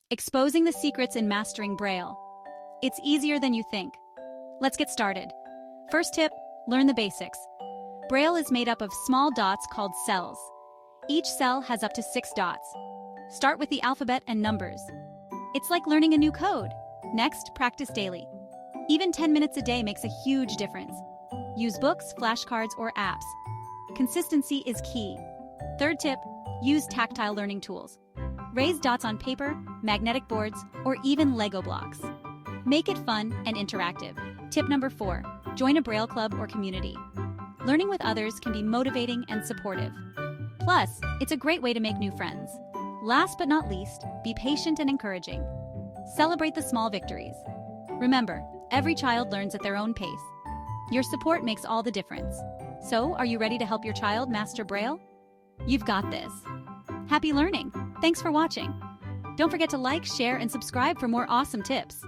Exposing the secrets in mastering Braille. It's easier than you think. Let's get started. First tip, learn the basics. Braille is made up of small dots called cells. Each cell has up to 6 dots. Start with the alphabet and numbers. It's like learning a new code. Next, practice daily. Even 10 minutes a day makes a huge difference. Use books, flashcards, or apps. Consistency is key. Third tip, use tactile learning tools. Raise dots on paper, magnetic boards, or even Lego blocks. Make it fun and interactive. Tip number 4, join a Braille club or community. Learning with others can be motivating and supportive. Plus, it's a great way to make new friends. Last but not least, be patient and encouraging. Celebrate the small victories. Remember, every child learns at their own pace. Your support makes all the difference. So, are you ready to help your child master Braille? You've got this. Happy learning! Thanks for watching. Don't forget to like, share, and subscribe for more awesome tips.